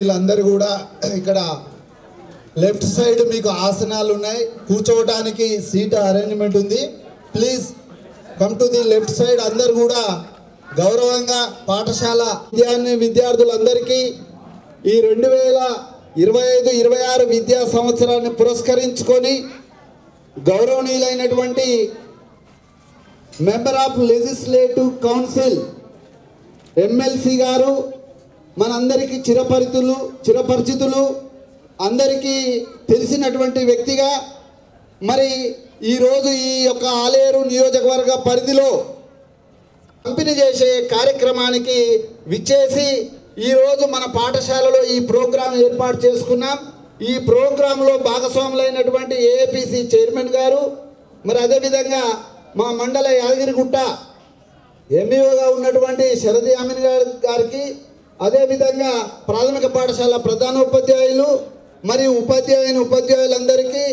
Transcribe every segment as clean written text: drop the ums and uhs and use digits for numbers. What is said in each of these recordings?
వీళ్ళందరూ కూడా ఇక్కడ లెఫ్ట్ సైడ్ మీకు ఆసనాలు ఉన్నాయి, కూర్చోవడానికి సీట్ అరేంజ్మెంట్ ఉంది. Please come to the left side. అందరు కూడా గౌరవంగా పాఠశాల విద్యార్థులందరికీ ఈ 2025-26 విద్యా సంవత్సరాన్ని పురస్కరించుకొని గౌరవనీయులైనటువంటి member of legislative council MLC గారు మనందరికీ చిరపరిచితులు అందరికీ తెలిసినటువంటి వ్యక్తిగా మరి ఈరోజు ఈ యొక్క ఆలేరు నియోజకవర్గ పరిధిలో పంపిణీ చేసే కార్యక్రమానికి విచ్చేసి ఈరోజు మన పాఠశాలలో ఈ ప్రోగ్రాం ఏర్పాటు చేసుకున్నాం. ఈ ప్రోగ్రాంలో భాగస్వాములైనటువంటి ఏఐపిసి చైర్మన్ గారు, మరి అదేవిధంగా మా మండల యాదగిరిగుట్ట ఎంఈఓగా ఉన్నటువంటి శరది అమీన్ గారికి, అదేవిధంగా ప్రాథమిక పాఠశాల ప్రధానోపాధ్యాయులు మరియు ఉపాధ్యాయులందరికీ,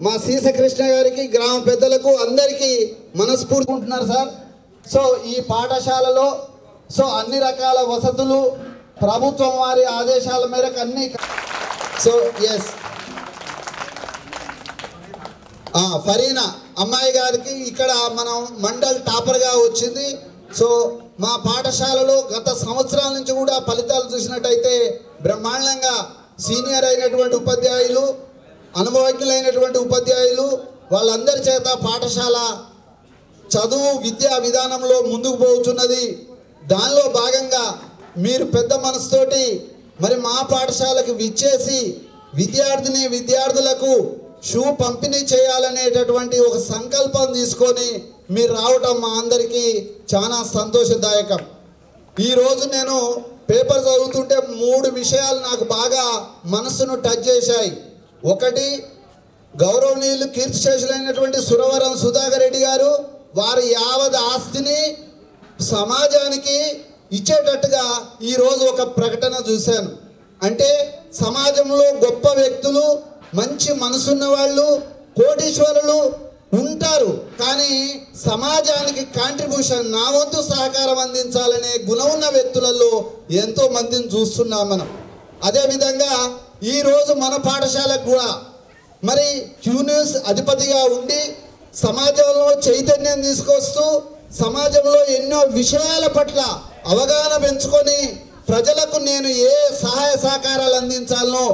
మా సీసకృష్ణ గారికి, గ్రామ పెద్దలకు అందరికీ మనస్ఫూర్తి ఉంటున్నారు సార్. సో ఈ పాఠశాలలో అన్ని రకాల వసతులు ప్రభుత్వం వారి ఆదేశాల మేరకు అన్ని. సో ఎస్ ఫరీనా అమ్మాయి గారికి ఇక్కడ మనం మండల్ టాపర్గా వచ్చింది. సో మా పాఠశాలలో గత సంవత్సరాల నుంచి కూడా ఫలితాలు చూసినట్టయితే బ్రహ్మాండంగా సీనియర్ అయినటువంటి ఉపాధ్యాయులు, అనుభవజ్ఞులైనటువంటి ఉపాధ్యాయులు వాళ్ళందరి చేత పాఠశాల చదువు విద్యా విధానంలో ముందుకు పోతున్నది. దానిలో భాగంగా మీరు పెద్ద మనసుతోటి మరి మా పాఠశాలకు విచ్చేసి విద్యార్థులకు షూ పంపిణీ చేయాలనేటటువంటి ఒక సంకల్పం తీసుకొని మీరు రావటం మా అందరికీ చాలా సంతోషదాయకం. ఈరోజు నేను పేపర్ చదువుతుంటే 3 విషయాలు నాకు బాగా మనసును టచ్ చేశాయి. ఒకటి, గౌరవనీయులు కీర్తిశేషులైనటువంటి సురవరం సుధాకర్ రెడ్డి గారు వారి యావత్ ఆస్తిని సమాజానికి ఇచ్చేటట్టుగా ఈరోజు ఒక ప్రకటన చూశాను. అంటే సమాజంలో గొప్ప వ్యక్తులు, మంచి మనసున్న వాళ్ళు, కోటీశ్వరులు ఉంటారు, కానీ సమాజానికి కాంట్రిబ్యూషన్ నా వంతు సహకారం అందించాలనే గుణం ఉన్న వ్యక్తులలో ఎంతో మందిని చూస్తున్నాం మనం. అదేవిధంగా ఈరోజు మన పాఠశాలకు కూడా మరి క్యూన్యూస్ అధిపతిగా ఉండి సమాజంలో చైతన్యం తీసుకొస్తూ సమాజంలో ఎన్నో విషయాల పట్ల అవగాహన పెంచుకొని ప్రజలకు నేను ఏ సహాయ సహకారాలు అందించాలనో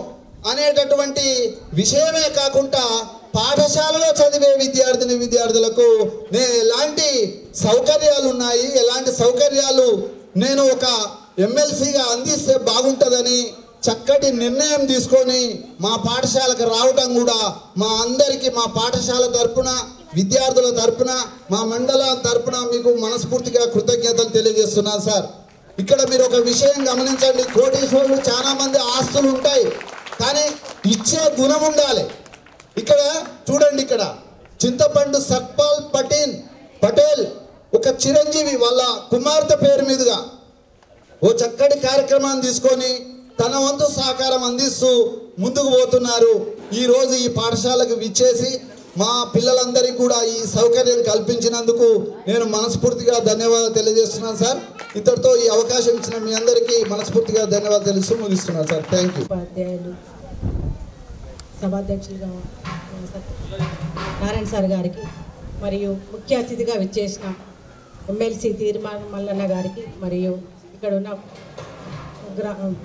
అనేటటువంటి విషయమే కాకుండా పాఠశాలలో చదివే విద్యార్థులకు నేను ఎలాంటి సౌకర్యాలు ఉన్నాయి, ఎలాంటి సౌకర్యాలు నేను ఒక ఎమ్మెల్సీగా అందిస్తే బాగుంటుందని చక్కటి నిర్ణయం తీసుకొని మా పాఠశాలకు రావటం కూడా మా అందరికీ, మా పాఠశాల తరపున, విద్యార్థుల తరపున, మా మండలం తరపున మీకు మనస్ఫూర్తిగా కృతజ్ఞతలు తెలియజేస్తున్నాను సార్. ఇక్కడ మీరు ఒక విషయం గమనించండి, కోటీశ్వరులు చాలా మంది ఆస్తులు ఉంటాయి, కానీ ఇచ్చే గుణం ఉండాలి. ఇక్కడ చూడండి, ఇక్కడ చింతపండు సత్పాల్ పటేల్ ఒక చిరంజీవి వాళ్ళ కుమార్తె పేరు మీదుగా ఓ చక్కటి కార్యక్రమాన్ని తీసుకొని తన వంతు సహకారం అందిస్తూ ముందుకు పోతున్నారు. ఈరోజు ఈ పాఠశాలకు విచ్చేసి మా పిల్లలందరికీ కూడా ఈ సౌకర్యం కల్పించినందుకు నేను మనస్ఫూర్తిగా ధన్యవాదాలు తెలియజేస్తున్నాను సార్. ఇతడితో ఈ అవకాశం ఇచ్చిన మీ అందరికీ మనస్ఫూర్తిగా ధన్యవాదాలు తెలుస్తూ ముగిస్తున్నాను సార్. Thank you. ఉపాధ్యాయులు, సభాధ్యక్షులుగా నారాయణ సార్ గారికి, మరియు ముఖ్య అతిథిగా విచ్చేసిన ఎమ్మెల్సీ తీర్మానం మల్లన్న గారికి, మరియు ఇక్కడ ఉన్న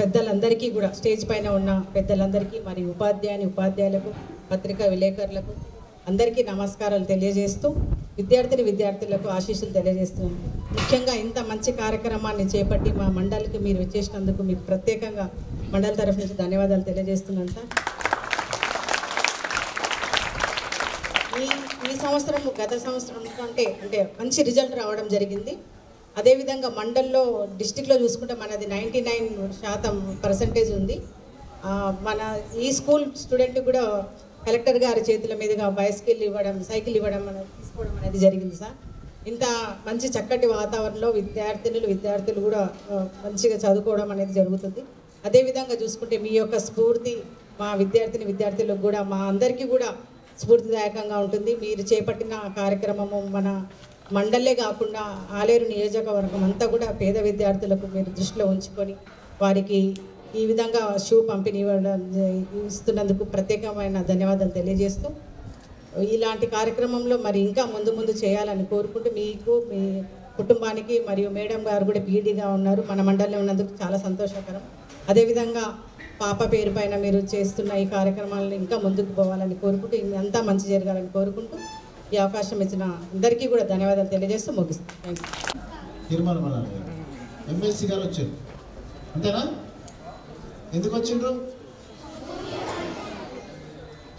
పెద్దలందరికీ కూడా, స్టేజ్ పైన ఉన్న పెద్దలందరికీ, మరియు ఉపాధ్యాయులకు, పత్రికా విలేకరులకు అందరికీ నమస్కారాలు తెలియజేస్తూ విద్యార్థులకు ఆశీస్సులు తెలియజేస్తున్నాను. ముఖ్యంగా ఇంత మంచి కార్యక్రమాన్ని చేపట్టి మా మండలికి మీరు వచ్చేసినందుకు మీకు ప్రత్యేకంగా మండలి తరఫు నుంచి ధన్యవాదాలు తెలియజేస్తున్నాను సార్. ఈ సంవత్సరం గత సంవత్సరం అంటే మంచి రిజల్ట్ రావడం జరిగింది. అదేవిధంగా మండల్లో డిస్టిక్లో చూసుకుంటే మనది 99% ఉంది. మన ఈ స్కూల్ స్టూడెంట్ కూడా కలెక్టర్ గారి చేతుల మీదుగా బైసికల్ ఇవ్వడం, సైకిల్ ఇవ్వడం తీసుకోవడం అనేది జరిగింది సార్. ఇంత మంచి చక్కటి వాతావరణంలో విద్యార్థులు కూడా మంచిగా చదువుకోవడం అనేది జరుగుతుంది. అదేవిధంగా చూసుకుంటే మీ యొక్క స్ఫూర్తి మా విద్యార్థులకు కూడా, మా అందరికీ కూడా స్ఫూర్తిదాయకంగా ఉంటుంది. మీరు చేపట్టిన కార్యక్రమము మన మండలే కాకుండా ఆలేరు నియోజకవర్గం అంతా కూడా పేద విద్యార్థులకు మీరు దృష్టిలో ఉంచుకొని వారికి ఈ విధంగా షూ పంపిణీ ఇస్తున్నందుకు ప్రత్యేకమైన ధన్యవాదాలు తెలియజేస్తూ ఇలాంటి కార్యక్రమంలో మరి ఇంకా ముందు చేయాలని కోరుకుంటూ మీకు మీ కుటుంబానికి మరియు మేడం గారు కూడా పీడీగా ఉన్నారు మన మండలిలో ఉన్నందుకు చాలా సంతోషకరం. అదేవిధంగా పాప పేరు పైన మీరు చేస్తున్న ఈ కార్యక్రమాలను ఇంకా ముందుకు పోవాలని కోరుకుంటూ అంతా మంచి జరగాలని కోరుకుంటూ ఈ అవకాశం ఇచ్చిన అందరికీ కూడా ధన్యవాదాలు తెలియజేస్తూ ముగిస్తాను. Thank you. నిర్మల్ ఎమ్మెల్సీ గారు వచ్చారు అంతేనా? ఎందుకు వచ్చిండ్రు?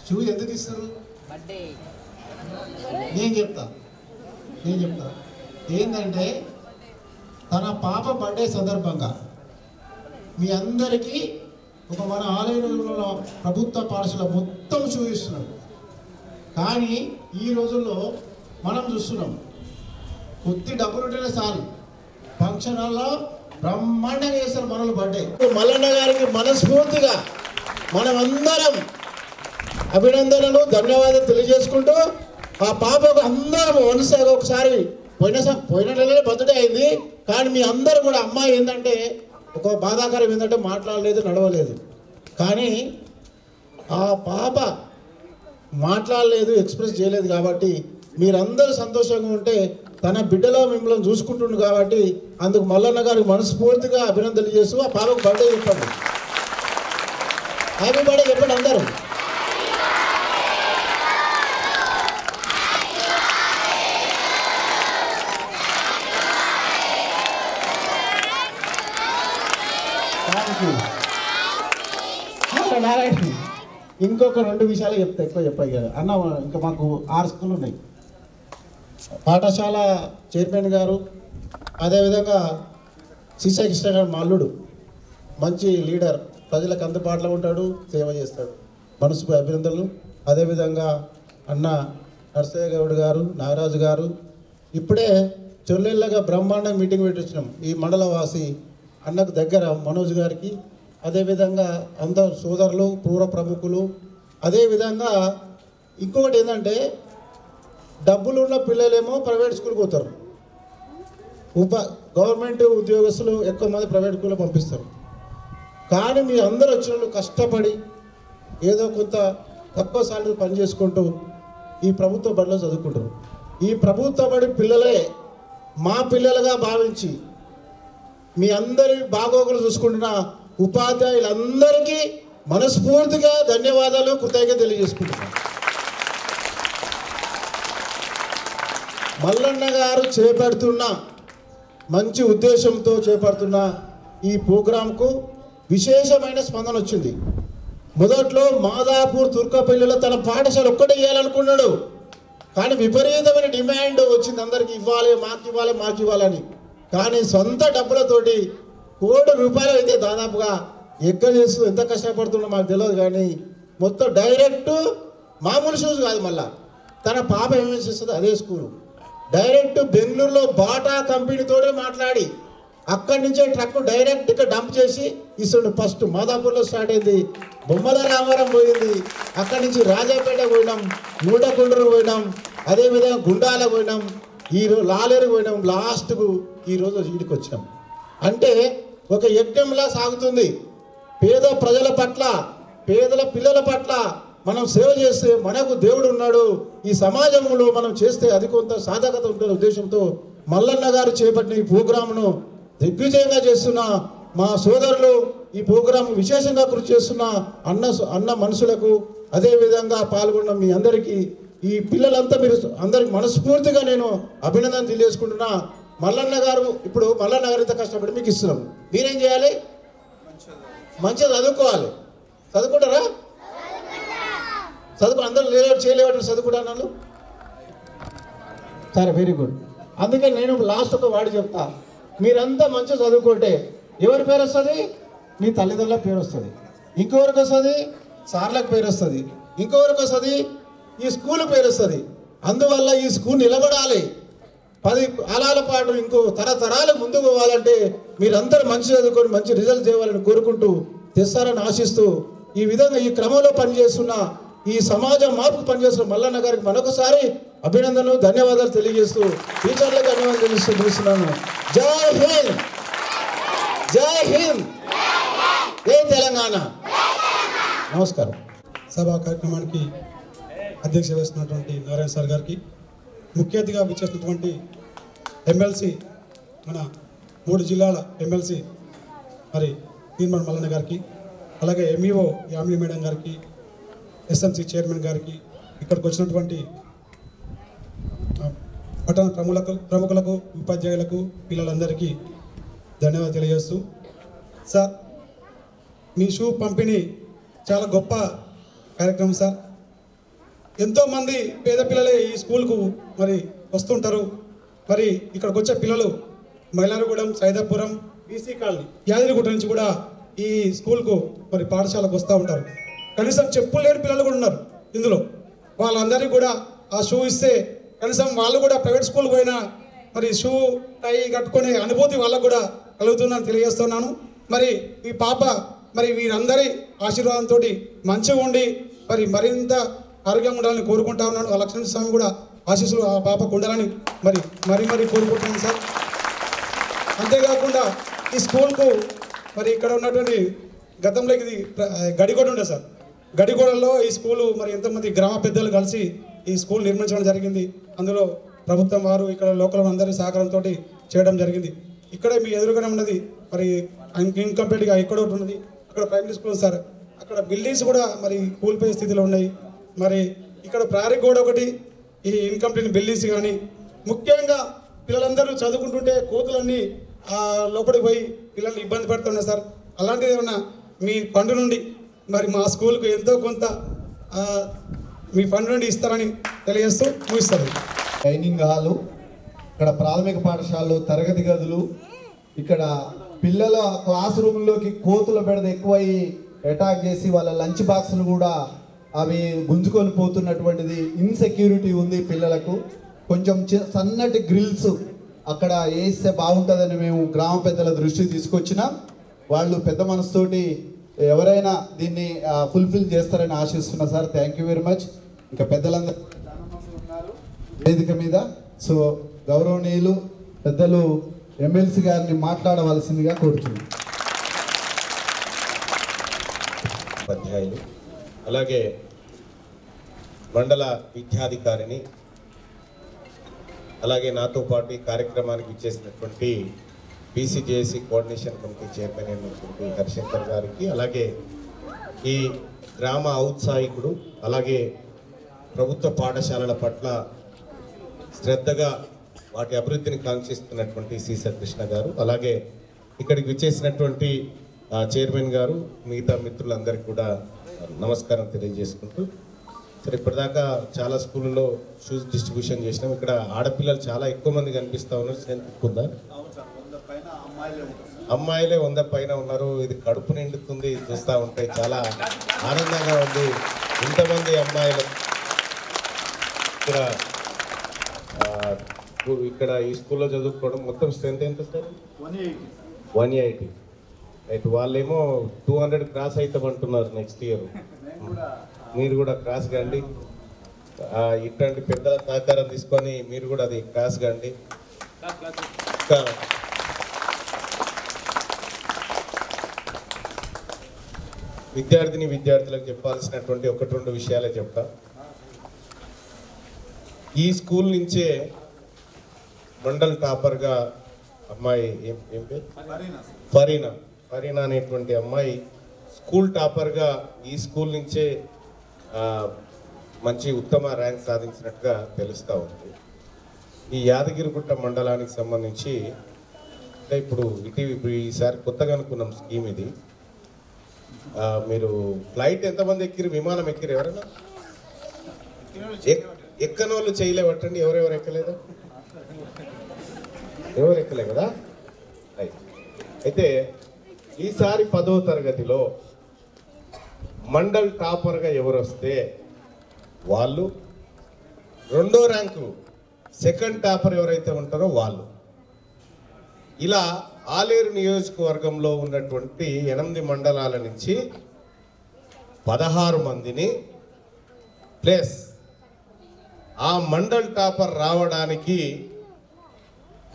షూ ఎందుకు ఇస్తారు? నేను చెప్తా ఏంటంటే తన పాప బర్త్డే సందర్భంగా మీ అందరికీ ఒక మన ఆలయంలో ప్రభుత్వ పాఠశాల మొత్తం షూ ఇస్తున్నాడు. కానీ ఈ రోజుల్లో మనం చూస్తున్నాం కొద్ది డబ్బులు ఉంటేనే చాలు ఫంక్షన్ హాల్లో బ్రహ్మాండంగా చేస్తారు మనలు బర్త్డే. మల్లన్న గారికి మనస్ఫూర్తిగా మనమందరం అభినందనలు ధన్యవాదాలు తెలియజేసుకుంటూ ఆ పాపకు అందరం మనసుగా ఒకసారి పోయిన నెలలో బర్త్డే అయింది. కానీ మీ అందరూ కూడా అమ్మాయి ఏంటంటే ఒక బాధాకరం ఏంటంటే మాట్లాడలేదు, నడవలేదు. కానీ ఆ పాప మాట్లాడలేదు, ఎక్స్ప్రెస్ చేయలేదు. కాబట్టి మీరందరూ సంతోషంగా ఉంటే తన బిడ్డలో మిమ్మల్ని చూసుకుంటుండు కాబట్టి అందుకు మల్లన్న గారికి మనస్ఫూర్తిగా అభినందనలు చేస్తూ ఆ పాపకు బర్త్డే చెప్పండి. హ్యాపీ బర్త్డే చెప్పండి అందరూ. నారాయణ ఇంకొక 2 విషయాలు చెప్తా, ఎక్కువ చెప్పాయి కదా అన్న. ఇంకా మాకు 6 స్కూళ్ళు ఉన్నాయి. పాఠశాల చైర్మన్ గారు, అదేవిధంగా సీసా కృష్ణ గారు మా అల్లుడు మంచి లీడర్, ప్రజలకు అందుబాటులో ఉంటాడు, సేవ చేస్తాడు. మనసుకు అభినందనలు. అదేవిధంగా అన్న నరసయ్య గౌడ్ గారు, నాగరాజు గారు ఇప్పుడే చొల్లెళ్ళగా బ్రహ్మాండ మీటింగ్ పెట్టి వచ్చినాం. ఈ మండలవాసి అన్నకు దగ్గర మనోజ్ గారికి, అదేవిధంగా అందరు సోదరులు, పూర్వ ప్రముఖులు. అదేవిధంగా ఇంకొకటి ఏంటంటే డబ్బులు ఉన్న పిల్లలేమో ప్రైవేట్ స్కూల్కి పోతారు. గవర్నమెంట్ ఉద్యోగస్తులు ఎక్కువ మంది ప్రైవేట్ స్కూల్లో పంపిస్తారు. కానీ మీ అందరు వచ్చిన వాళ్ళు కష్టపడి ఏదో కొంత తక్కువ సాలరీ పని చేసుకుంటూ ఈ ప్రభుత్వ బడిలో చదువుకుంటారు. ఈ ప్రభుత్వ బడి పిల్లలే మా పిల్లలుగా భావించి మీ అందరి బాగోగులు చూసుకుంటున్న ఉపాధ్యాయులందరికీ మనస్ఫూర్తిగా ధన్యవాదాలు, కృతజ్ఞత తెలియజేసుకుంటున్నాను. మల్లన్న గారు చేపడుతున్న మంచి ఉద్దేశంతో చేపడుతున్న ఈ ప్రోగ్రాంకు విశేషమైన స్పందన వచ్చింది. మొదట్లో మాదాపూర్ తుర్కపల్లిలో తన పాఠశాల ఒక్కటే ఇవ్వాలనుకున్నాడు. కానీ విపరీతమైన డిమాండ్ వచ్చింది, అందరికి ఇవ్వాలి, మాకు ఇవ్వాలని. కానీ సొంత డబ్బులతోటి ₹1,00,00,000 అయితే దాదాపుగా ఎక్కడ చేస్తూ ఎంత కష్టపడుతుందో మాకు తెలియదు. కానీ మొత్తం డైరెక్ట్ మామూలు షూస్ కాదు, మళ్ళా తన పాప ఏమేమి చేస్తుందో అదే స్కూలు డైరెక్ట్ బెంగళూరులో బాటా కంపెనీతోనే మాట్లాడి అక్కడి నుంచే ట్రక్ డైరెక్ట్గా డంప్ చేసి ఇస్తుండు. ఫస్ట్ మాదాపూర్లో స్టార్ట్ అయింది, బొమ్మల రామవరం పోయింది, అక్కడి నుంచి రాజాపేట పోయినాం, మూటకొండూరు పోయినాం, అదేవిధంగా గుండాల పోయినాం, ఈరోజు లాలేరు పోయినాం, లాస్ట్కు ఈరోజు వీడికి వచ్చినాం. అంటే ఒక యజ్ఞంలా సాగుతుంది. పేద ప్రజల పట్ల, పేదల పిల్లల పట్ల మనం సేవ చేస్తే మనకు దేవుడు ఉన్నాడు, ఈ సమాజంలో మనం చేస్తే అది కొంత సాధకత ఉంటున్న ఉద్దేశంతో మల్లన్న గారు చేపట్టిన ఈ ప్రోగ్రాంను దిగ్విజయంగా చేస్తున్న మా సోదరులు, ఈ ప్రోగ్రాం విశేషంగా కృషి చేస్తున్న అన్న మనుషులకు, అదేవిధంగా పాల్గొన్న మీ అందరికీ, ఈ పిల్లలంతా మీరు అందరికి మనస్ఫూర్తిగా నేను అభినందన తెలియజేసుకుంటున్నా. మల్లన్న గారు ఇప్పుడు మల్లన్న గారు ఇంత కష్టపడి మీకు ఇస్తున్నాం, మీరేం చేయాలి? మంచిగా చదువుకోవాలి. చదువుకుంటారా? అందరూ చేయలేవాడు చదువుకుంటాను. సరే, వెరీ గుడ్. అందుకే నేను లాస్ట్ ఒక వాడు చెప్తా, మీరంతా మంచిగా చదువుకుంటే ఎవరి పేరు వస్తుంది? మీ తల్లిదండ్రుల పేరు వస్తుంది, ఇంకొవరికి వస్తుంది, సార్లకు పేరు వస్తుంది, ఇంకొవరికి వస్తుంది, ఈ స్కూల్ పేరు వస్తుంది. అందువల్ల ఈ స్కూల్ నిలబడాలి, 10 కాలాల పాటు ఇంకో తరతరాలు ముందుకు పోవాలంటే మీరందరూ మంచి చదువుకొని మంచి రిజల్ట్ చేయాలని కోరుకుంటూ తెస్తారని ఆశిస్తూ ఈ విధంగా ఈ క్రమంలో పనిచేస్తున్న ఈ సమాజం మార్పుకు పనిచేస్తున్న మల్లన్న గారికి మరొకసారి అభినందనలు, ధన్యవాదాలు తెలియజేస్తూ టీచర్లకు ధన్యవాదాలు తెలియజేస్తున్నాను. జై హింద్, జై హింద్. జై తెలంగాణ. నమస్కారం. సభా కార్యక్రమానికి అధ్యక్షత వహిస్తున్నటువంటి నారాయణ సార్ గారికి, ముఖ్య అతిథిగా విచ్చేసినటువంటి ఎమ్మెల్సీ, మన 3 జిల్లాల ఎమ్మెల్సీ మరి తీర్మాన్ మల్లన్న గారికి, అలాగే ఎంఈఓ యామిని మేడం గారికి, ఎస్ఎంసీ చైర్మన్ గారికి, ఇక్కడికి వచ్చినటువంటి పట్టణ ప్రముఖులకు, ఉపాధ్యాయులకు, పిల్లలందరికీ ధన్యవాదాలు తెలియజేస్తూ, సార్ మీ షూ పంపిణీ చాలా గొప్ప కార్యక్రమం సార్. ఎంతోమంది పేద పిల్లలే ఈ స్కూల్కు మరి వస్తుంటారు. మరి ఇక్కడికి వచ్చే పిల్లలు మైలారగూడెం, సైదాపురం, బీసీ కాలనీ, యాదగిరిగుట్ట నుంచి కూడా ఈ స్కూల్కు మరి పాఠశాలకు వస్తూ ఉంటారు. కనీసం చెప్పులు లేని పిల్లలు కూడా ఉన్నారు ఇందులో. వాళ్ళందరికీ కూడా ఆ షూ ఇస్తే కనీసం వాళ్ళు కూడా ప్రైవేట్ స్కూల్కి పోయినా మరి షూ టై కట్టుకునే అనుభూతి వాళ్ళకు కూడా కలుగుతుందని తెలియజేస్తున్నాను. మరి ఈ పాప మరి వీరందరి ఆశీర్వాదంతో మంచిగా ఉండి మరి మరింత ఆరోగ్యంగా ఉండాలని కోరుకుంటా ఉన్నాను. ఆ లక్ష్మణ స్వామి కూడా ఆశీస్సులు ఆ పాపకు ఉండాలని మరీ కోరుకుంటున్నాను సార్. అంతేకాకుండా ఈ స్కూల్కు మరి ఇక్కడ ఉన్నటువంటి గతంలో ఇది గడిగోడ ఉండే సార్. గడిగోడలో ఈ స్కూలు మరి ఎంతోమంది గ్రామ పెద్దలు కలిసి ఈ స్కూల్ నిర్మించడం జరిగింది. అందులో ప్రభుత్వం వారు, ఇక్కడ లోకల్ అందరి సహకారంతో చేయడం జరిగింది. ఇక్కడే మీ ఎదురుగానే ఉన్నది మరి ఇన్కంప్లీట్గా ఇక్కడ ఒకటి ఉన్నది, అక్కడ ప్రైమరీ స్కూల్ సార్. అక్కడ బిల్డింగ్స్ కూడా మరి కూలిపోయే స్థితిలో ఉన్నాయి. మరి ఇక్కడ ప్రహరీ గోడ ఒకటి, ఈ ఇన్కంప్లీట్ బిల్డింగ్స్ కానీ, ముఖ్యంగా పిల్లలందరూ చదువుకుంటుంటే కోతులన్నీ లోపలికి పోయి పిల్లల్ని ఇబ్బంది పెడుతున్నాయి సార్. అలాంటిది ఏమన్నా మీ ఫండ్ నుండి మరి మా స్కూల్కు ఎంతో కొంత మీ ఫండ్ నుండి ఇస్తారని తెలియజేస్తూ ముగిస్తారు. డైనింగ్ హాలు, ఇక్కడ ప్రాథమిక పాఠశాలలు, తరగతి గదులు, ఇక్కడ పిల్లల క్లాస్ రూమ్లోకి కోతుల బెడద ఎక్కువై అటాక్ చేసి వాళ్ళ లంచ్ బాక్సులు కూడా అవి గుంజుకొని పోతున్నటువంటిది ఇన్సెక్యూరిటీ ఉంది పిల్లలకు. కొంచెం సన్నటి గ్రిల్స్ అక్కడ వేస్తే బాగుంటుందని మేము గ్రామ పెద్దల దృష్టికి తీసుకొచ్చినాం. వాళ్ళు పెద్ద మనసుతోటి ఎవరైనా దీన్ని ఫుల్ఫిల్ చేస్తారని ఆశిస్తున్నా sir. Thank you very much. ఇంకా పెద్దలందరూ ఉన్నారు వేదిక మీద. సో గౌరవనీయులు పెద్దలు ఎమ్మెల్సీ గారిని మాట్లాడవలసిందిగా కోరుతున్నాను. ఉపాధ్యాయులు, అలాగే మండల విద్యాధికారిని, అలాగే నాతో పాటు ఈ కార్యక్రమానికి ఇచ్చేసినటువంటి బీసీజేఏసీ కోఆర్డినేషన్ కమిటీ చైర్మన్ అయినటువంటి హరిశంకర్ గారికి, అలాగే ఈ గ్రామ ఔత్సాహికుడు, అలాగే ప్రభుత్వ పాఠశాలల పట్ల శ్రద్ధగా వాటి అభివృద్ధిని కాంక్షిస్తున్నటువంటి సీసా కృష్ణ గారు, అలాగే ఇక్కడికి విచ్చేసినటువంటి చైర్మన్ గారు, మిగతా మిత్రులందరికీ కూడా నమస్కారం తెలియజేసుకుంటూ, సరే ఇప్పటిదాకా చాలా స్కూళ్ళలో షూస్ డిస్ట్రిబ్యూషన్ చేసినాం. ఇక్కడ ఆడపిల్లలు చాలా ఎక్కువ మంది కనిపిస్తూ ఉన్నారు. స్ట్రెంత్ ఎక్కువ ఉందా? అమ్మాయిలే 100 పైన ఉన్నారు. ఇది కడుపు నిండుతుంది చూస్తూ ఉంటాయి, చాలా ఆనందంగా ఉంది. ఇంతమంది అమ్మాయిలు ఇక్కడ ఈ స్కూల్లో చదువుకోవడం. మొత్తం స్ట్రెంత్ ఎంత సార్? 180. రైట్, వాళ్ళేమో 200 క్రాస్ అవుతామంటున్నారు నెక్స్ట్ ఇయర్. మీరు కూడా క్రాస్ కండి, ఇట్లాంటి పెద్దల సహకారం తీసుకొని మీరు కూడా అది క్రాస్ కండి. విద్యార్థులకు చెప్పాల్సినటువంటి 1-2 విషయాలే చెప్తా. ఈ స్కూల్ నుంచే మండల్ టాపర్గా అమ్మాయి ఏం పేరు? ఫరీనా అనేటువంటి అమ్మాయి స్కూల్ టాపర్గా ఈ స్కూల్ నుంచే మంచి ఉత్తమ ర్యాంక్ సాధించినట్టుగా తెలుస్తూ ఉంది. ఈ యాదగిరిగుట్ట మండలానికి సంబంధించి ఇప్పుడు ఈసారి కొత్తగా అనుకున్నాం స్కీమ్ ఇది. మీరు ఫ్లైట్ ఎంతమంది ఎక్కిరు, విమానం ఎక్కిరు? ఎవరైనా ఎక్కనోళ్ళు చేయలేవట్టండి. ఎవరెవరు ఎక్కలేదా? ఎవరు ఎక్కలే కదా? రైట్. అయితే ఈసారి 10వ తరగతిలో మండల్ టాపర్గా ఎవరు వస్తే వాళ్ళు, 2వ ర్యాంకు సెకండ్ టాపర్ ఎవరైతే ఉంటారో వాళ్ళు, ఇలా ఆలేరు నియోజకవర్గంలో ఉన్నటువంటి 8 మండలాల నుంచి 16 మందిని ప్లస్ ఆ మండల్ టాపర్ రావడానికి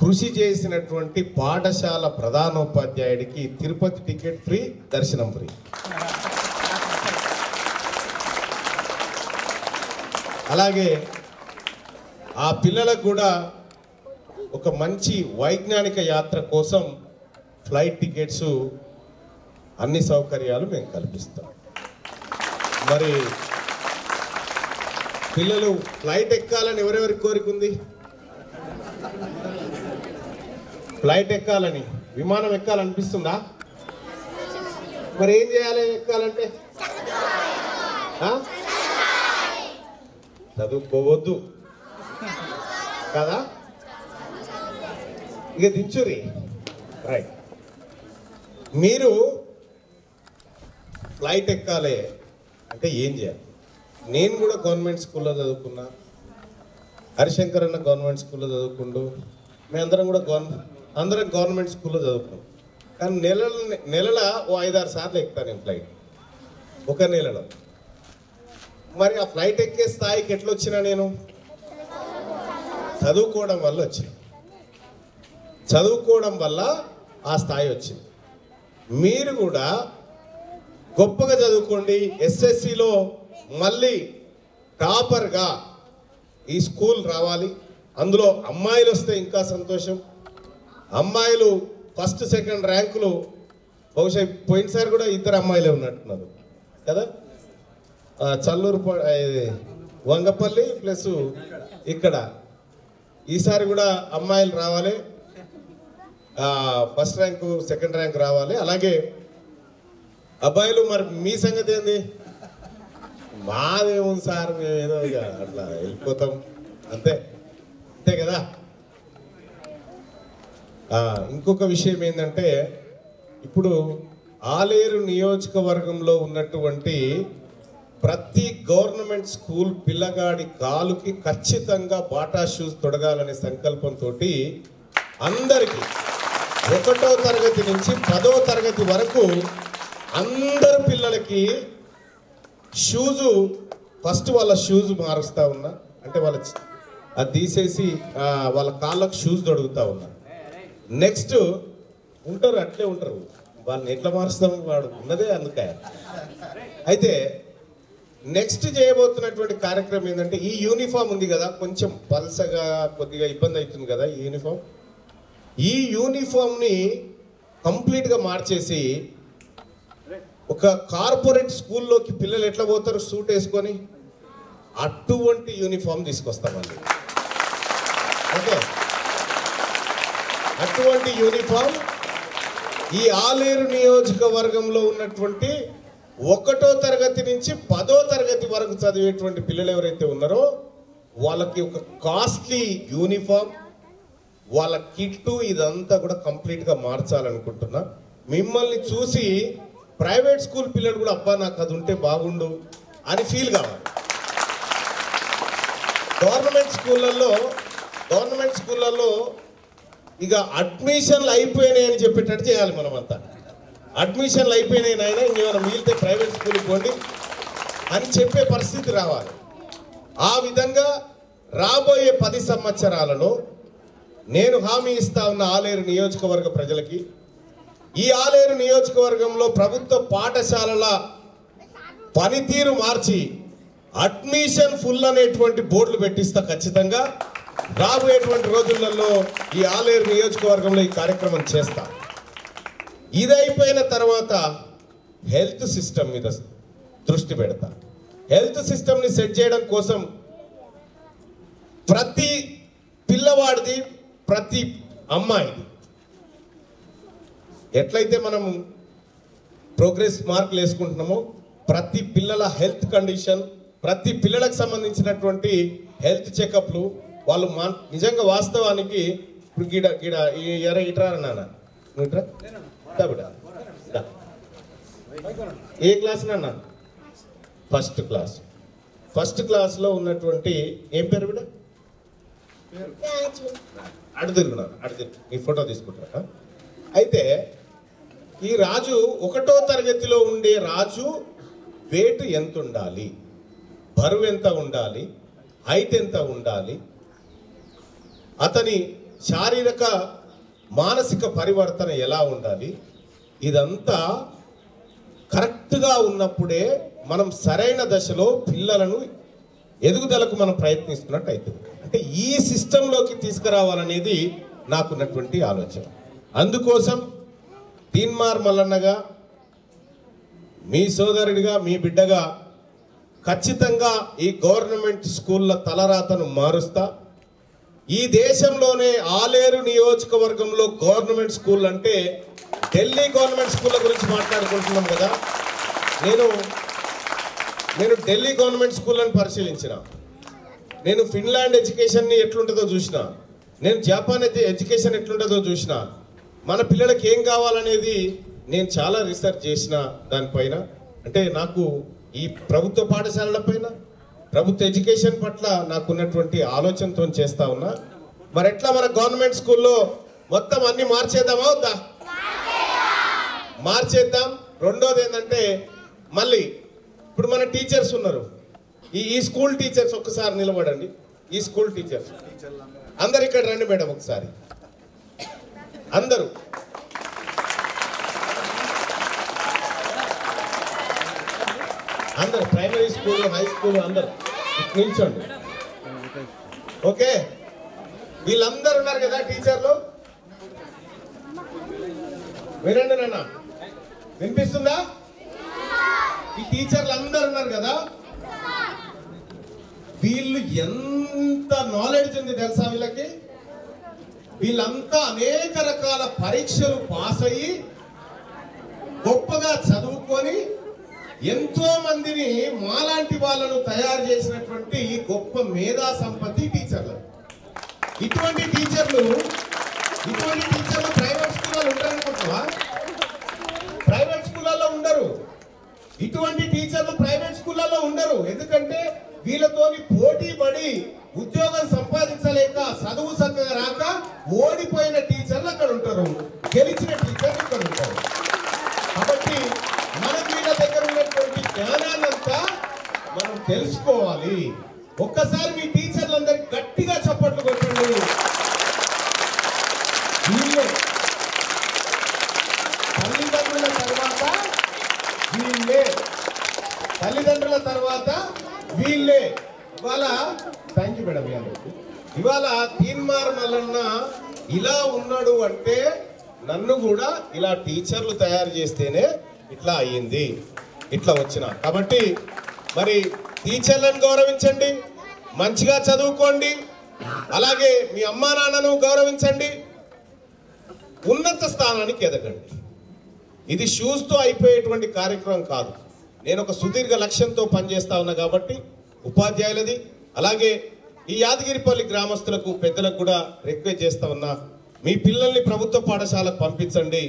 కృషి చేసినటువంటి పాఠశాల ప్రధానోపాధ్యాయుడికి తిరుపతి టికెట్ ఫ్రీ, దర్శనం ఫ్రీ. అలాగే ఆ పిల్లలకు కూడా ఒక మంచి వైజ్ఞానిక యాత్ర కోసం ఫ్లైట్ టికెట్స్, అన్ని సౌకర్యాలు మేము కల్పిస్తాం. మరి పిల్లలు ఫ్లైట్ ఎక్కాలని ఎవరెవరికి కోరిక ఉంది? ఫ్లైట్ ఎక్కాలని, విమానం ఎక్కాలనిపిస్తుందా? మరి ఏం చేయాలి ఎక్కాలంటే? చదువుకోవద్దు కదా, ఇక దించురి. రైట్, మీరు ఫ్లైట్ ఎక్కాలి అంటే ఏం చేయాలి? నేను కూడా గవర్నమెంట్ స్కూల్లో చదువుకున్నా, హరిశంకర్ అన్న గవర్నమెంట్ స్కూల్లో చదువుకుండు, మేమందరం కూడా అందరం గవర్నమెంట్ స్కూల్లో చదువుకున్నాం. కానీ నెలల ఓ 5-6 సార్లు ఎక్కుతాను నేను ఫ్లైట్, ఒక నెలలో. మరి ఆ ఫ్లైట్ ఎక్కే స్థాయికి ఎట్లా వచ్చినా? నేను చదువుకోవడం వల్ల వచ్చింది. చదువుకోవడం వల్ల ఆ స్థాయి వచ్చింది. మీరు కూడా గొప్పగా చదువుకోండి. ఎస్ఎస్సిలో మళ్ళీ టాపర్గా ఈ స్కూల్ రావాలి. అందులో అమ్మాయిలు వస్తే ఇంకా సంతోషం. అమ్మాయిలు ఫస్ట్ సెకండ్ ర్యాంకులు బహుశా పోయినసారి కూడా 2 అమ్మాయిలే ఉన్నట్టున్నారు కదా. చల్లూరు వంగపల్లి ప్లస్ ఇక్కడ ఈసారి కూడా అమ్మాయిలు రావాలి. ఫస్ట్ ర్యాంకు సెకండ్ ర్యాంక్ రావాలి. అలాగే అబ్బాయిలు మరి మీ సంగతి ఏంది? మాదేముంది సార్, మేము ఏదో ఇక అట్లా వెళ్ళిపోతాం అంతే అంతే కదా. ఇంకొక విషయం ఏంటంటే, ఇప్పుడు ఆలేరు నియోజకవర్గంలో ఉన్నటువంటి ప్రతి గవర్నమెంట్ స్కూల్ పిల్లగాడి కాలుకి ఖచ్చితంగా బాటా షూస్ తొడగాలనే సంకల్పంతో అందరికీ 1వ తరగతి నుంచి 10వ తరగతి వరకు అందరు పిల్లలకి షూజు, ఫస్ట్ వాళ్ళ షూజ్ మారుస్తూ ఉన్నా, అంటే వాళ్ళ అది తీసేసి వాళ్ళ కాళ్ళకు షూస్ తొడుగుతూ ఉన్నా. నెక్స్ట్ ఉంటారు, అట్లే ఉంటారు, వాళ్ళని ఎట్లా మారుస్తాం, వాడు ఉన్నదే అందుకే. అయితే నెక్స్ట్ చేయబోతున్నటువంటి కార్యక్రమం ఏంటంటే, ఈ యూనిఫామ్ ఉంది కదా, కొంచెం పల్సగా కొద్దిగా ఇబ్బంది అవుతుంది కదా ఈ యూనిఫామ్. ఈ యూనిఫామ్ని కంప్లీట్గా మార్చేసి ఒక కార్పొరేట్ స్కూల్లోకి పిల్లలు ఎట్లా పోతారు సూట్ వేసుకొని, అటువంటి యూనిఫామ్ తీసుకొస్తామండి. ఓకే, అటువంటి యూనిఫామ్ ఈ ఆలేరు నియోజకవర్గంలో ఉన్నటువంటి 1వ తరగతి నుంచి 10వ తరగతి వరకు చదివేటువంటి పిల్లలు ఎవరైతే ఉన్నారో వాళ్ళకి ఒక కాస్ట్లీ యూనిఫామ్, వాళ్ళ కిట్టు ఇదంతా కూడా కంప్లీట్గా మార్చాలనుకుంటున్నా. మిమ్మల్ని చూసి ప్రైవేట్ స్కూల్ పిల్లలు కూడా అబ్బా నాకు అది ఉంటే బాగుండు అని ఫీల్ కావాలి. గవర్నమెంట్ స్కూళ్ళల్లో ఇక అడ్మిషన్లు అయిపోయినాయి అని చెప్పేటట్టు చేయాలి. మనమంతా అడ్మిషన్లు అయిపోయినాయి నాయన, ఇంకేమైనా మిగిలితే ప్రైవేట్ స్కూల్కి పోండి అని చెప్పే పరిస్థితి రావాలి. ఆ విధంగా రాబోయే 10 సంవత్సరాలలో నేను హామీ ఇస్తా ఉన్న ఆలేరు నియోజకవర్గ ప్రజలకి, ఈ ఆలేరు నియోజకవర్గంలో ప్రభుత్వ పాఠశాలల పనితీరు మార్చి అడ్మిషన్ ఫుల్ అనేటువంటి బోర్డులు పెట్టిస్తా. ఖచ్చితంగా రాబోయేటువంటి రోజులలో ఈ ఆలేరు నియోజకవర్గంలో ఈ కార్యక్రమం చేస్తా. ఇది అయిపోయిన తర్వాత హెల్త్ సిస్టమ్ మీద దృష్టి పెడతా. హెల్త్ సిస్టమ్ని సెట్ చేయడం కోసం ప్రతి పిల్లవాడిది, ప్రతి అమ్మాయిది ఎట్లయితే మనం ప్రోగ్రెస్ మార్కులు వేసుకుంటున్నామో, ప్రతి పిల్లల హెల్త్ కండిషన్, ప్రతి పిల్లలకు సంబంధించినటువంటి హెల్త్ చెకప్లు వాళ్ళు నిజంగా వాస్తవానికి ఇప్పుడు గిడ ఇట్రా నాన్న, నువ్వు ఇట్రా బిడ్డ, ఏ క్లాస్ నాన్న? ఫస్ట్ క్లాస్లో ఉన్నటువంటి ఏం పేరు బిడ్డ? అడుగుతున్నారు ఈ ఫోటో తీసుకుంటారా? అయితే ఈ రాజు 1వ తరగతిలో ఉండే రాజు వెయిట్ ఎంత ఉండాలి, బరువు ఎంత ఉండాలి, హైట్ ఎంత ఉండాలి, అతని శారీరక మానసిక పరివర్తన ఎలా ఉండాలి, ఇదంతా కరెక్ట్గా ఉన్నప్పుడే మనం సరైన దశలో పిల్లలను ఎదుగుదలకు మనం ప్రయత్నిస్తున్నట్టు అవుతుంది. అంటే ఈ సిస్టంలోకి తీసుకురావాలనేది నాకున్నటువంటి ఆలోచన. అందుకోసం తీన్మార్ మల్లన్నగా, మీ సోదరుడిగా, మీ బిడ్డగా ఖచ్చితంగా ఈ గవర్నమెంట్ స్కూళ్ళ తలరాతను మారుస్తా. ఈ దేశంలోనే ఆలేరు నియోజకవర్గంలో గవర్నమెంట్ స్కూల్ అంటే ఢిల్లీ గవర్నమెంట్ స్కూళ్ళ గురించి మాట్లాడుకుంటున్నాం కదా. నేను ఢిల్లీ గవర్నమెంట్ స్కూళ్ళని పరిశీలించిన, నేను ఫిన్లాండ్ ఎడ్యుకేషన్ని ఎట్లుంటుందో చూసిన, నేను జపాన్ ఎడ్యుకేషన్ ఎట్లుంటుందో చూసిన. మన పిల్లలకి ఏం కావాలనేది నేను చాలా రీసెర్చ్ చేసిన దానిపైన. అంటే నాకు ఈ ప్రభుత్వ పాఠశాలల పైన, ప్రభుత్వ ఎడ్యుకేషన్ పట్ల నాకున్నటువంటి ఆలోచనతో చేస్తా ఉన్నా. మరి ఎట్లా మన గవర్నమెంట్ స్కూల్లో మొత్తం అన్ని మార్చేద్దామా వద్దా? మార్చేద్దాం. రెండోది ఏంటంటే, మళ్ళీ ఇప్పుడు మన టీచర్స్ ఉన్నారు, ఈ స్కూల్ టీచర్స్ ఒక్కసారి నిలబడండి. ఈ స్కూల్ టీచర్స్ అందరు ఇక్కడ రండి మేడం, ఒకసారి అందరూ. అందరు ప్రైమరీ స్కూల్, హై స్కూల్ అందరు నిల్చోండి. ఓకే, వీళ్ళందరూ ఉన్నారు కదా టీచర్లు, వినండి నాన్న, వినిపిస్తుందా? ఈ టీచర్లు అందరు ఉన్నారు కదా, వీళ్ళు ఎంత నాలెడ్జ్ ఉంది తెలుసా వీళ్ళకి? వీళ్ళంతా అనేక రకాల పరీక్షలు పాస్ అయ్యి గొప్పగా చదువుకొని ఎంతో మందిని మాలాంటి వాళ్ళను తయారు చేసినటువంటి గొప్ప మేధా సంపత్తి టీచర్లు. ఇటువంటి టీచర్లు ప్రైవేట్ స్కూల్లో ఉంటారనుకుంటున్నావా? ప్రైవేట్ స్కూళ్ళల్లో ఉండరు. ఇటువంటి టీచర్లు ప్రైవేట్ స్కూళ్ళల్లో ఉండరు. ఎందుకంటే వీళ్ళతోని పోటీ పడి ఉద్యోగం సంపాదించలేక, చదువు చక్కగా రాక ఓడిపోయిన టీచర్లు అక్కడ ఉంటారు, గెలిచిన టీచర్లు ఇక్కడ ఉంటారు. కాబట్టి మనం వీళ్ళ దగ్గర ఉన్నటువంటి జ్ఞానాన్నంతా మనం తెలుసుకోవాలి. ఒక్కసారి మీ టీచర్లందరికీ గట్టిగా చప్పట్లు కొట్టండి. వీళ్ళే తల్లిదండ్రుల తర్వాత వీళ్ళే. ఇవాళ థ్యాంక్ యూ మేడం గారు. ఇవాళ తీన్మార్ మల్లన్న ఇలా ఉన్నాడు అంటే నన్ను కూడా ఇలా టీచర్లు తయారు చేస్తేనే ఇట్లా అయ్యింది, ఇట్లా వచ్చిన. కాబట్టి మరి టీచర్లను గౌరవించండి, మంచిగా చదువుకోండి, అలాగే మీ అమ్మా నాన్నను గౌరవించండి, ఉన్నత స్థానానికి ఎదగండి. ఇది షూస్తో అయిపోయేటువంటి కార్యక్రమం కాదు. నేను ఒక సుదీర్ఘ లక్ష్యంతో పనిచేస్తా ఉన్నా కాబట్టి ఉపాధ్యాయులది, అలాగే ఈ యాదగిరిపల్లి గ్రామస్తులకు, పెద్దలకు కూడా రిక్వెస్ట్ చేస్తా ఉన్నా, మీ పిల్లల్ని ప్రభుత్వ పాఠశాలకు పంపించండి.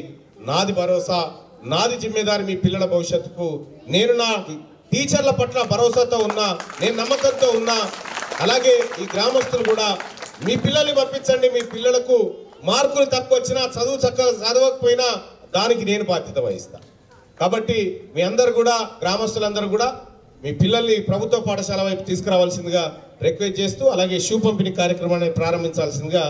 నాది భరోసా, నాది జిమ్మేదారి మీ పిల్లల భవిష్యత్తుకు. నేను నా టీచర్ల పట్ల భరోసాతో ఉన్నా, నేను నమ్మకంతో ఉన్నా. అలాగే ఈ గ్రామస్తులు కూడా మీ పిల్లల్ని పంపించండి. మీ పిల్లలకు మార్కులు తక్కువ వచ్చినా, చదువు చక్కగా చదవకపోయినా దానికి నేను బాధ్యత వహిస్తా. కాబట్టి మీ అందరు కూడా, గ్రామస్తులందరూ కూడా మీ పిల్లల్ని ప్రభుత్వ పాఠశాల వైపు తీసుకురావాల్సిందిగా రిక్వెస్ట్ చేస్తూ, అలాగే షూ పంపిణీ కార్యక్రమాన్ని ప్రారంభించాల్సిందిగా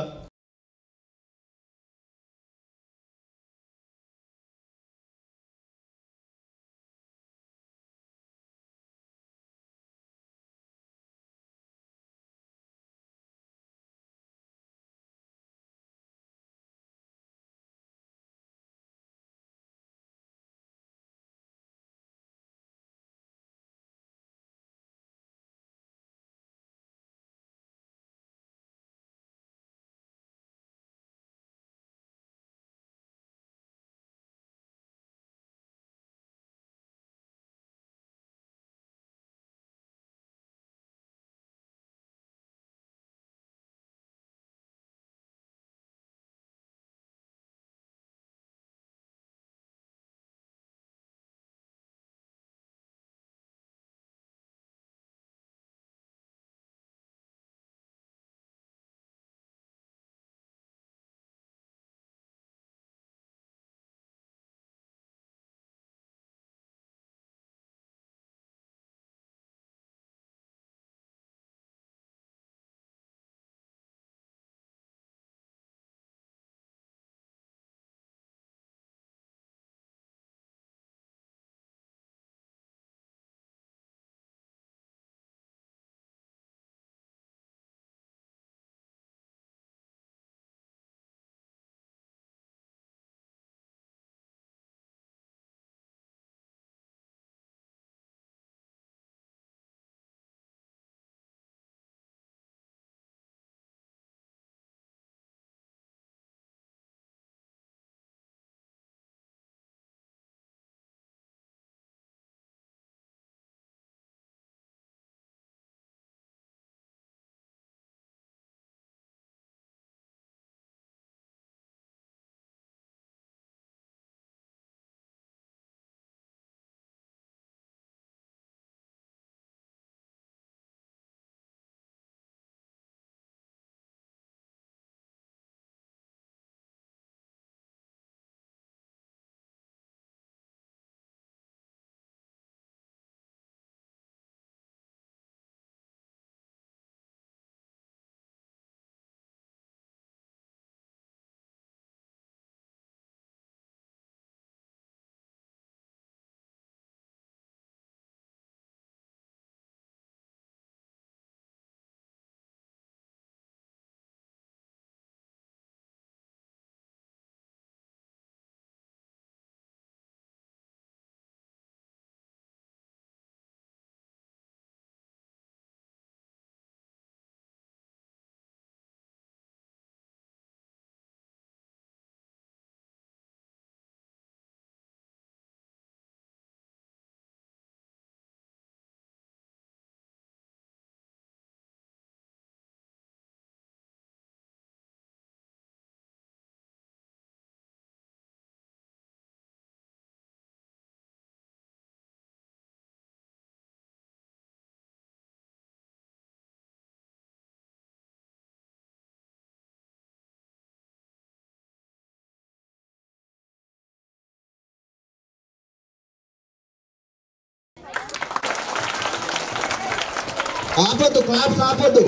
ఆపొద్దు, క్లాప్స్ ఆపొద్దు.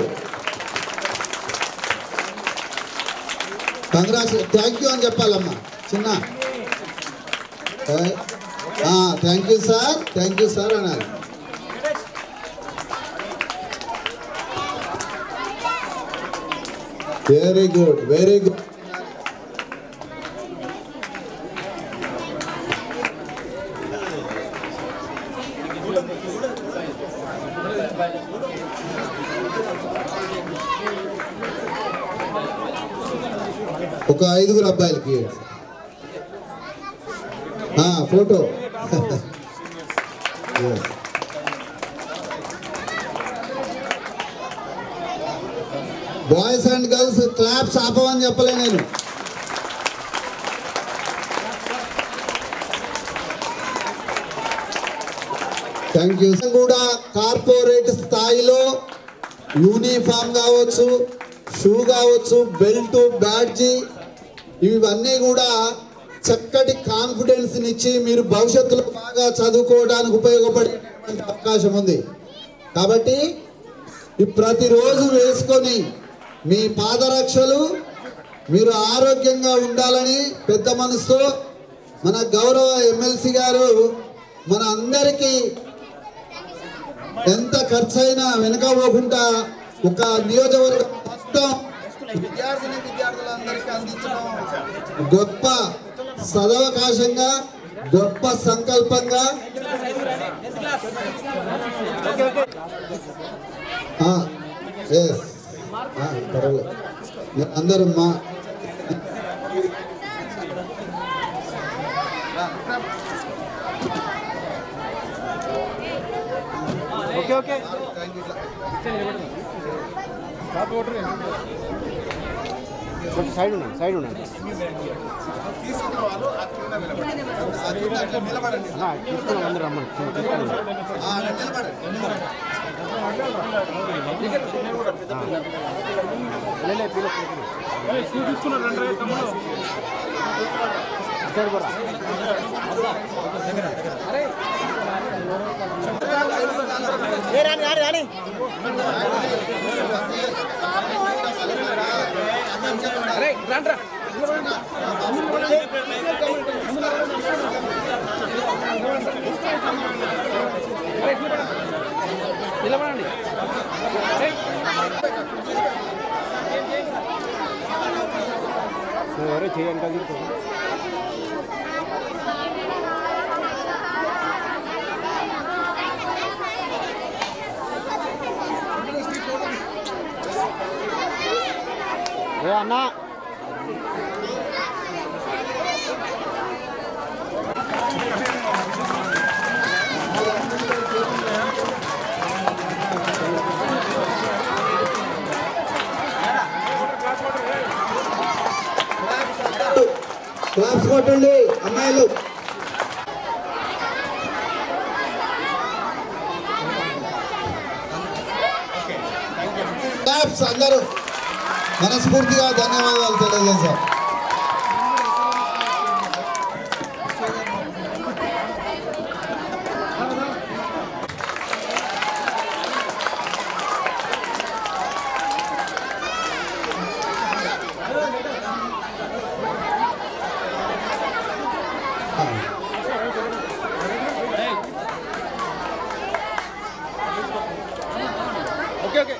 కంగ్రాచులేషన్, థ్యాంక్ యూ అని చెప్పాలమ్మా చిన్న. Thank you sir, thank you sir అన్నారు. Very good, very good. ఒక 5 అబ్బాయిలకి ఫోటో. బాయ్స్ అండ్ గర్ల్స్ క్లాప్స్ ఆపమని చెప్పలే నేను. Thank you. కూడా కార్పొరేట్ స్థాయిలో యూనిఫామ్ కావచ్చు, షూ కావచ్చు, బెల్ట్, బ్యాడ్జీ ఇవన్నీ కూడా చక్కటి కాన్ఫిడెన్స్ని ఇచ్చి మీరు భవిష్యత్తులో బాగా చదువుకోవడానికి ఉపయోగపడేటువంటి అవకాశం ఉంది. కాబట్టి ప్రతిరోజు వేసుకొని మీ పాదరక్షలు మీరు ఆరోగ్యంగా ఉండాలని పెద్ద మనసుతో మన గౌరవ ఎమ్మెల్సీ గారు మన అందరికీ ఎంత ఖర్చు అయినా వెనకపోకుండా ఒక నియోజకవర్గం మొత్తం విద్యార్థులందరికీ అందించడం గొప్ప సదవకాశంగా, గొప్ప సంకల్పంగా పర్వాలేదు అందరూ మా సైడ్ ఉండండి అందరూ రమ్మని రాని నిలబడండి. ఎవరో చేయండి కదా. అన్నా క్లాప్స్ కొట్టండి అమ్మాయిలు. క్లాప్స్ అందరూ మనస్ఫూర్తిగా ధన్యవాదాలు తెలియజేశారు. ఓకే